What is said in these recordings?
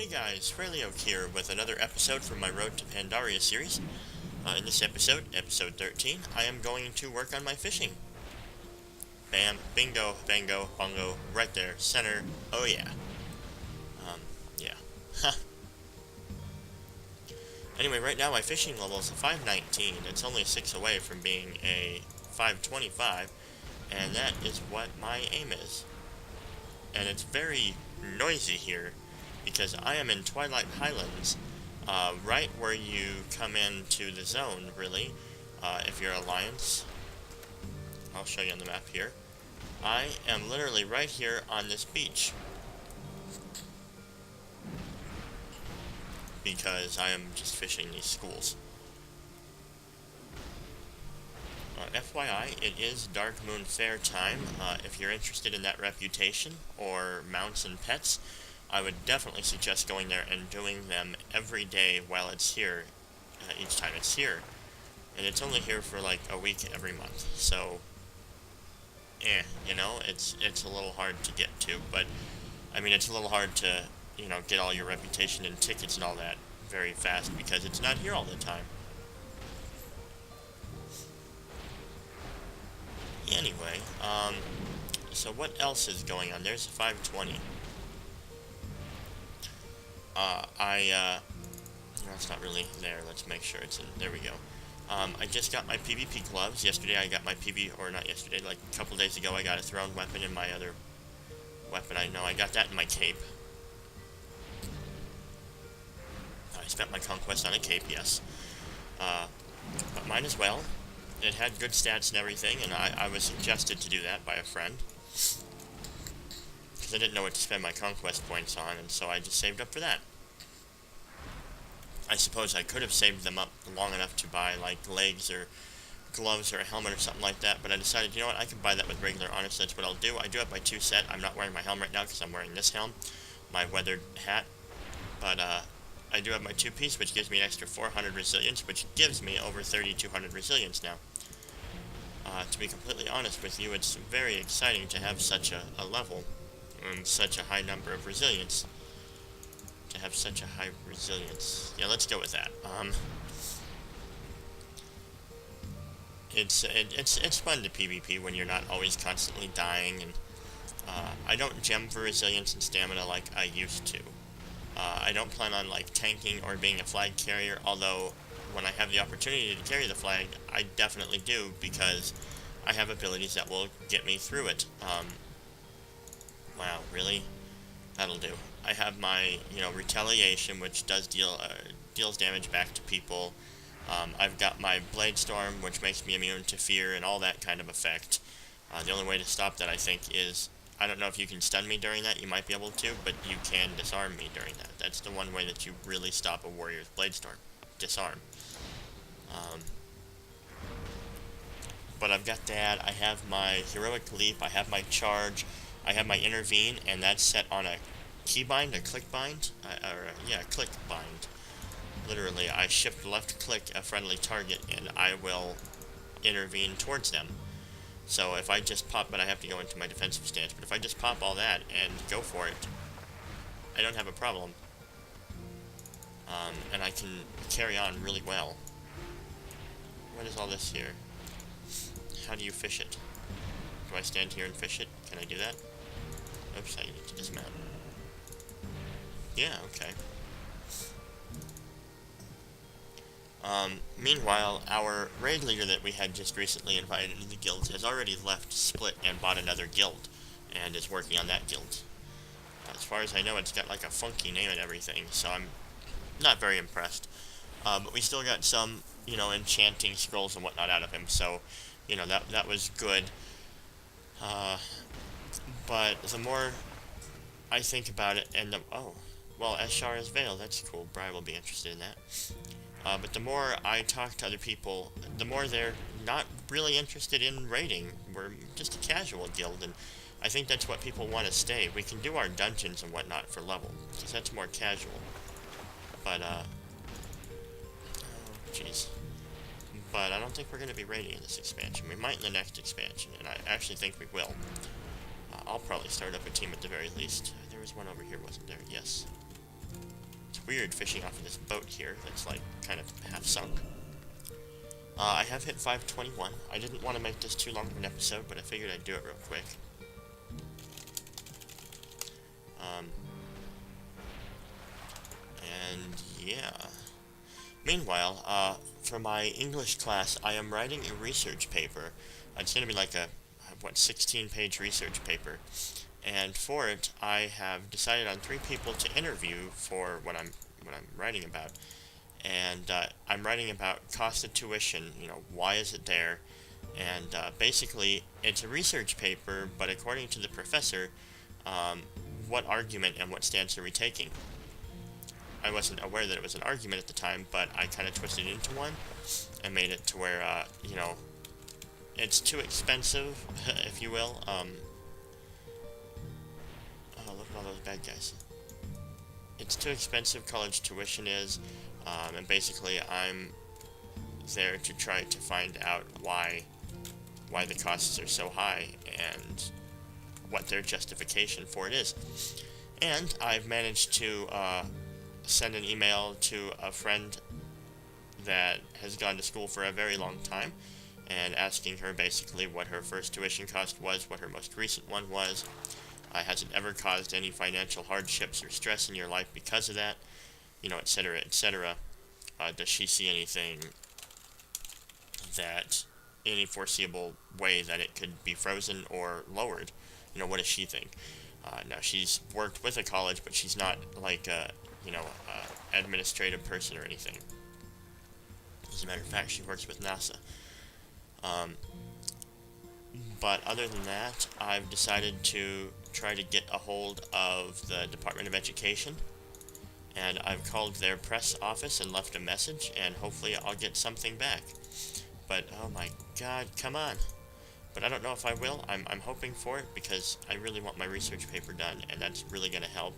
Hey guys, Fhraelaok here with another episode from my Road to Pandaria series. In this episode, episode 13, I am going to work on my fishing. Bam, bingo, bango, bongo, right there, center, oh yeah. Yeah. Anyway, right now my fishing level is a 519. It's only 6 away from being a 525, and that is what my aim is. And it's very noisy here, because I am in Twilight Highlands, right where you come into the zone, really, if you're Alliance. I'll show you on the map here. I am literally right here on this beach, because I am just fishing these schools. FYI, it is Dark Moon Fair time. If you're interested in that reputation, or mounts and pets, I would definitely suggest going there and doing them every day while it's here, each time it's here. And it's only here for like a week every month, so, you know, it's a little hard to get to, but, I mean, it's a little hard to, you know, get all your reputation and tickets and all that very fast, because it's not here all the time. Anyway, so what else is going on? There's a 520. No, it's not really there. Let's make sure it's in. There we go. I just got my PvP gloves. Yesterday I got my or not yesterday, like a couple days ago I got a thrown weapon in my other weapon. I know I got that in my cape. I spent my conquest on a cape, yes. But mine as well. It had good stats and everything, and I was suggested to do that by a friend. Because I didn't know what to spend my conquest points on, and so I just saved up for that. I suppose I could have saved them up long enough to buy, like, legs or gloves or a helmet or something like that, but I decided, you know what, I can buy that with regular honor, so that's what I'll do. I do have my 2 set. I'm not wearing my helmet right now because I'm wearing this helm, my weathered hat, but, I do have my 2-piece, which gives me an extra 400 resilience, which gives me over 3,200 resilience now. To be completely honest with you, it's very exciting to have such a level, and such a high number of resilience. To have such a high resilience. Yeah, let's go with that. It's fun to PvP when you're not always constantly dying, and, I don't gem for resilience and stamina like I used to. I don't plan on, like, tanking or being a flag carrier, although when I have the opportunity to carry the flag, I definitely do, because I have abilities that will get me through it. Wow, really? That'll do. I have my, you know, retaliation, which does deals damage back to people. I've got my blade storm, which makes me immune to fear and all that kind of effect. The only way to stop that, I think, is, I don't know if you can stun me during that, you might be able to, but you can disarm me during that. That's the one way that you really stop a warrior's blade storm. Disarm. But I've got that, I have my heroic leap, I have my charge, I have my intervene, and that's set on a keybind, a click bind, click bind. Literally, I shift left click a friendly target, and I will intervene towards them. So if I just pop, but I have to go into my defensive stance, but if I just pop all that and go for it, I don't have a problem. And I can carry on really well. What is all this here? How do you fish it? Do I stand here and fish it? Can I do that? Oops, I need to dismount. Yeah, okay. Meanwhile, our raid leader that we had just recently invited into the guild has already left Split and bought another guild, and is working on that guild. As far as I know, it's got like a funky name and everything, so I'm not very impressed. But we still got some, you know, enchanting scrolls and whatnot out of him, so, you know, that was good. But the more I think about it, and well, Ashara's Veil, that's cool. Bri will be interested in that. But the more I talk to other people, the more they're not really interested in raiding. We're just a casual guild, and I think that's what people want to stay. We can do our dungeons and whatnot for level, because that's more casual. But, oh, jeez. But I don't think we're going to be raiding in this expansion. We might in the next expansion, and I actually think we will. I'll probably start up a team at the very least. There was one over here, wasn't there? Yes. It's weird fishing off of this boat here that's like kind of half sunk. I have hit 521. I didn't want to make this too long of an episode, but I figured I'd do it real quick. Um, and yeah. Meanwhile, for my English class, I am writing a research paper. It's going to be like a, 16-page research paper. And for it, I have decided on 3 people to interview for what I'm writing about. And I'm writing about cost of tuition, why is it there? And basically, it's a research paper, but according to the professor, what argument and what stance are we taking? I wasn't aware that it was an argument at the time, but I kind of twisted it into one and made it to where, it's too expensive, if you will. Oh, look at all those bad guys. It's too expensive, college tuition is, and basically I'm there to try to find out why the costs are so high and what their justification for it is. And I've managed to send an email to a friend that has gone to school for a very long time and asking her basically what her first tuition cost was, what her most recent one was. Has it ever caused any financial hardships or stress in your life because of that? Etc., etc. Does she see anything that, any foreseeable way that it could be frozen or lowered? What does she think? Now, she's worked with a college, but she's not like a, administrative person or anything. As a matter of fact, she works with NASA. But other than that, I've decided to try to get a hold of the Department of Education, and I've called their press office and left a message, and hopefully I'll get something back. But, oh my god, come on. But I don't know if I will. I'm hoping for it, because I really want my research paper done, and that's really going to help.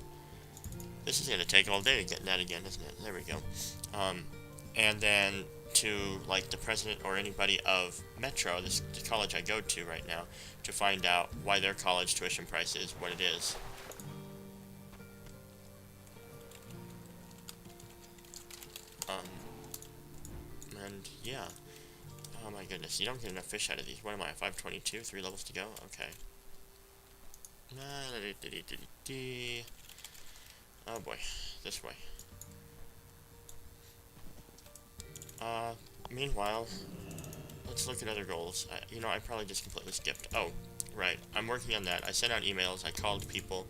This is going to take all day to get that again, isn't it? There we go. And then to, like, the president or anybody of Metro, the college I go to right now, to find out why their college tuition price is what it is. And, yeah. Oh my goodness, you don't get enough fish out of these. What am I, 522? 3 levels to go? Okay. Oh boy, this way. Meanwhile, let's look at other goals. I probably just completely skipped. Oh, right, I'm working on that. I sent out emails, I called people,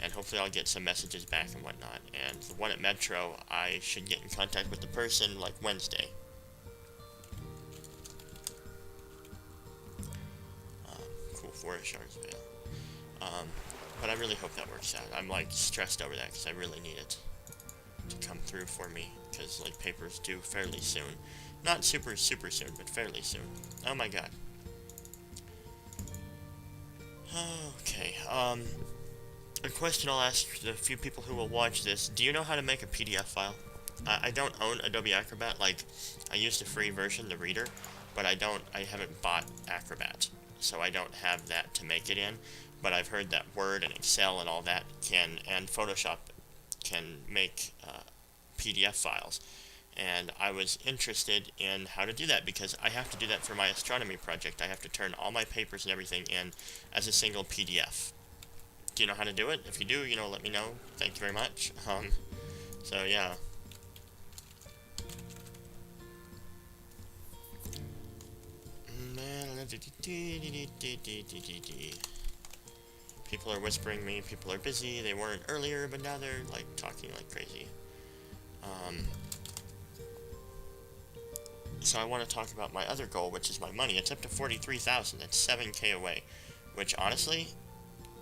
and hopefully I'll get some messages back and whatnot. And the one at Metro, I should get in contact with the person, like, Wednesday. Cool, Forest Shardsvale. But I really hope that works out. I'm, like, stressed over that, because I really need it to come through for me, because, like, papers due fairly soon. Not super soon, but fairly soon. Oh my god. Okay, a question I'll ask the few people who will watch this: do you know how to make a PDF file? I don't own Adobe Acrobat. Like, I use the free version, the Reader, but I haven't bought Acrobat, so I don't have that to make it in. But I've heard that Word and Excel and all that and Photoshop can make PDF files. And I was interested in how to do that, because I have to do that for my astronomy project. I have to turn all my papers and everything in as a single PDF. Do you know how to do it? If you do, let me know. Thank you very much. So yeah. People are whispering me, people are busy, they weren't earlier, but now they're, like, talking like crazy. So I want to talk about my other goal, which is my money. It's up to 43,000. That's 7k away, which honestly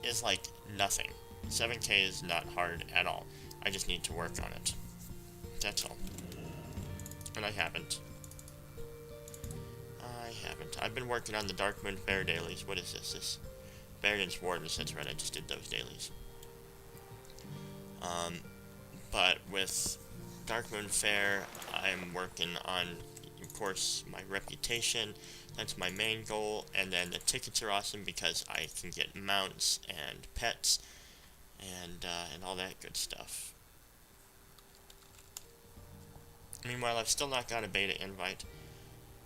is like nothing. 7k is not hard at all. I just need to work on it. That's all. And I haven't. I've been working on the Dark Moon Fair dailies. What is this? This Barron's Wardens. That's right, I just did those dailies. But with Dark Moon Fair, I'm working on, of course, my reputation. That's my main goal. And then the tickets are awesome because I can get mounts and pets and all that good stuff. Meanwhile, I've still not got a beta invite,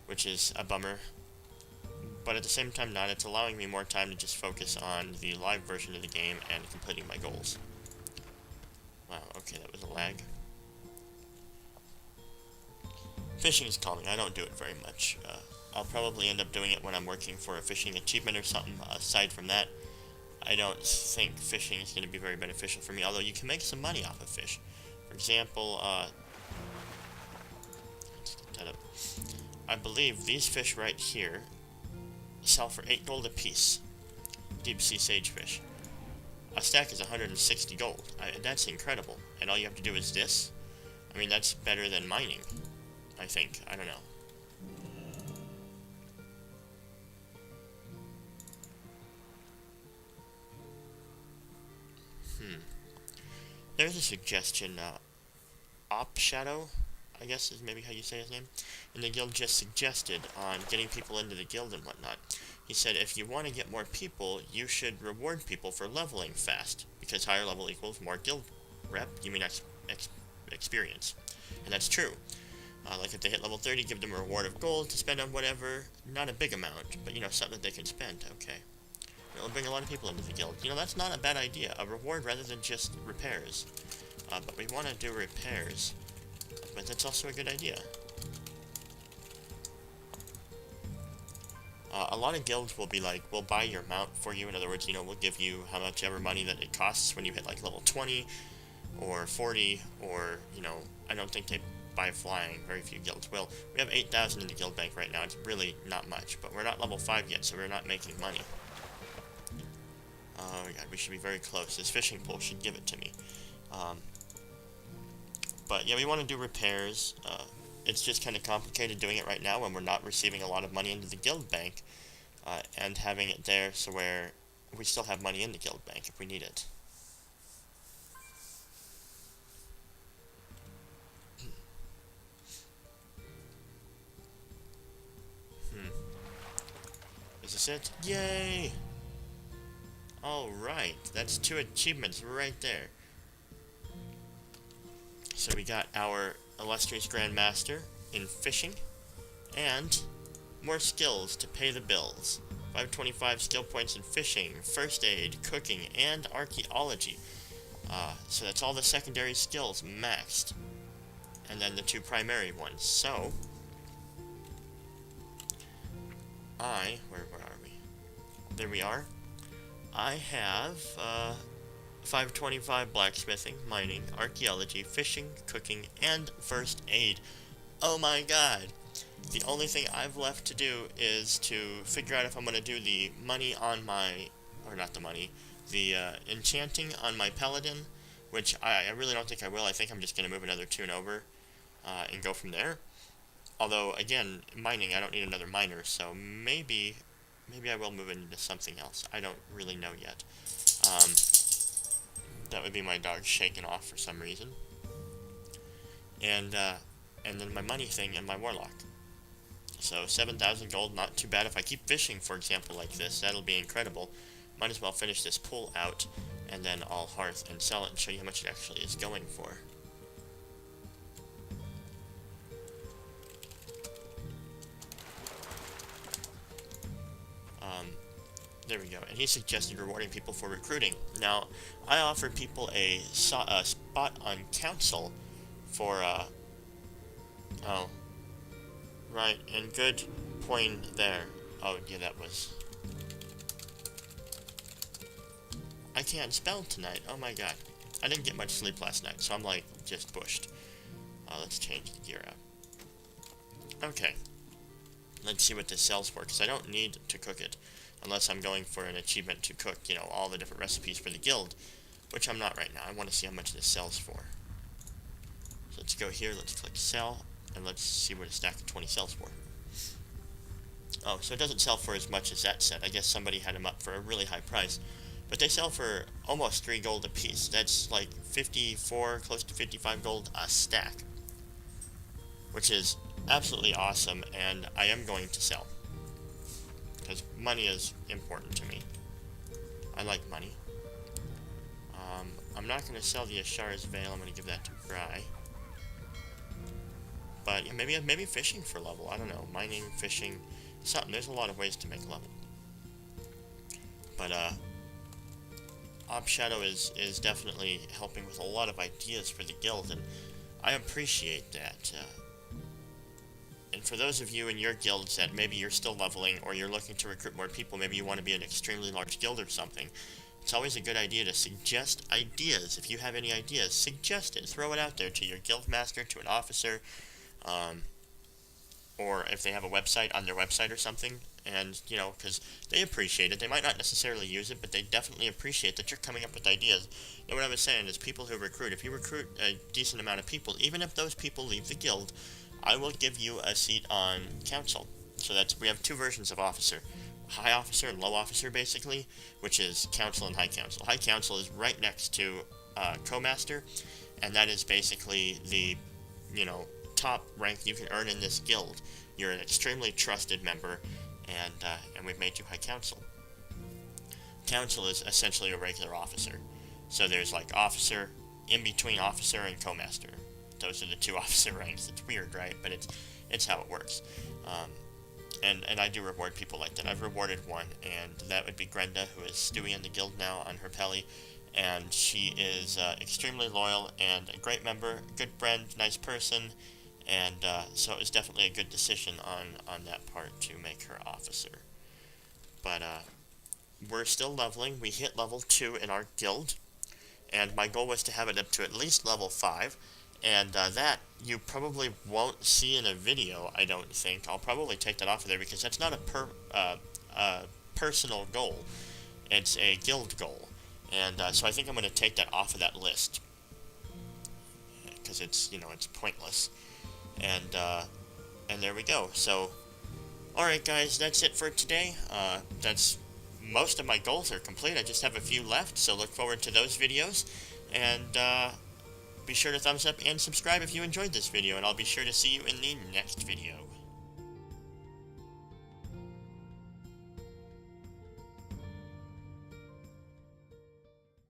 which is a bummer. But at the same time not, it's allowing me more time to just focus on the live version of the game and completing my goals. Wow, okay, that was a lag. Fishing is calming. I don't do it very much. I'll probably end up doing it when I'm working for a fishing achievement or something. Aside from that, I don't think fishing is going to be very beneficial for me, although you can make some money off of fish. For example, let's get that up. I believe these fish right here sell for 8 gold apiece. Deep sea sagefish. A stack is 160 gold. That's incredible. And all you have to do is this? I mean, that's better than mining, I think. I don't know. There's a suggestion, Op Shadow, I guess is maybe how you say his name, and the guild just suggested on getting people into the guild and whatnot. He said if you want to get more people, you should reward people for leveling fast, because higher level equals more guild rep, you mean experience. And that's true. Like if they hit level 30, give them a reward of gold to spend on whatever, not a big amount, but something that they can spend, okay. It'll bring a lot of people into the guild. That's not a bad idea, a reward rather than just repairs. But we want to do repairs, but that's also a good idea. A lot of guilds will be like, we'll buy your mount for you. In other words, we'll give you how much ever money that it costs when you hit like level 20 or 40, or, I don't think they buy flying. Very few guilds will. We have 8,000 in the guild bank right now. It's really not much, but we're not level 5 yet, so we're not making money. Oh my god, we should be very close. This fishing pole should give it to me. But yeah, we want to do repairs. It's just kind of complicated doing it right now when we're not receiving a lot of money into the guild bank, and having it there so where we still have money in the guild bank if we need it. Is this it? Yay! Alright, that's 2 achievements right there. So we got our illustrious Grandmaster in fishing, and more skills to pay the bills. 525 skill points in fishing, first aid, cooking, and archaeology. So that's all the secondary skills maxed. And then the 2 primary ones. So, where are we? There we are. I have, 525 blacksmithing, mining, archaeology, fishing, cooking, and first aid. Oh my god. The only thing I've left to do is to figure out if I'm going to do the money on my, or not the money, the enchanting on my paladin, which I really don't think I will. I think I'm just going to move another tune over and go from there. Although, again, mining, I don't need another miner, so maybe I will move into something else. I don't really know yet. That would be my dog shaking off for some reason. And then my money thing and my warlock. So 7,000 gold, not too bad. If I keep fishing, for example, like this, that'll be incredible. Might as well finish this pool out, and then I'll hearth and sell it and show you how much it actually is going for. There we go. And he suggested rewarding people for recruiting. Now, I offered people a spot on council for, oh. Right, and good point there. Oh, yeah, that was... I can't spell tonight. Oh my god. I didn't get much sleep last night, so I'm, like, just bushed. Let's change the gear out. Okay. Let's see what this sells for, because I don't need to cook it. Unless I'm going for an achievement to cook, all the different recipes for the guild. Which I'm not right now. I want to see how much this sells for. So let's go here, let's click sell, and let's see what a stack of 20 sells for. Oh, so it doesn't sell for as much as that set. I guess somebody had them up for a really high price. But they sell for almost 3 gold a piece. That's like 54, close to 55 gold a stack. Which is absolutely awesome, and I am going to sell. Because money is important to me. I like money. I'm not going to sell the Ashar's Veil. I'm going to give that to Bry. But yeah, maybe fishing for level. I don't know, mining, fishing, something. There's a lot of ways to make level. But Ob Shadow is definitely helping with a lot of ideas for the guild, and I appreciate that. And for those of you in your guilds that maybe you're still leveling, or you're looking to recruit more people, maybe you want to be an extremely large guild or something, it's always a good idea to suggest ideas. If you have any ideas, suggest it. Throw it out there to your guild master, to an officer, or if they have a website, on their website or something. And, you know, because they appreciate it. They might not necessarily use it, but they definitely appreciate that you're coming up with ideas. And what I was saying is, people who recruit, if you recruit a decent amount of people, even if those people leave the guild, I will give you a seat on council. So we have two versions of officer. High officer and low officer, basically, which is council and high council. High council is right next to co-master, and that is basically the, you know, top rank you can earn in this guild. You're an extremely trusted member, and we've made you high council. Council is essentially a regular officer. So there's like officer, in between officer and co-master. Those are the two officer ranks. It's weird, right? But it's how it works. And I do reward people like that. I've rewarded one, and that would be Grenda, who is Stewie in the guild now on her Pelly. And she is extremely loyal and a great member, good friend, nice person. And so it was definitely a good decision on that part to make her officer. But we're still leveling. We hit level 2 in our guild, and my goal was to have it up to at least level 5. And that you probably won't see in a video, I don't think. I'll probably take that off of there because that's not a personal goal. It's a guild goal. And so I think I'm going to take that off of that list. Because it's pointless. And there we go. So, alright guys, that's it for today. That's most of my goals are complete. I just have a few left, so look forward to those videos. And, be sure to thumbs up and subscribe if you enjoyed this video, and I'll be sure to see you in the next video.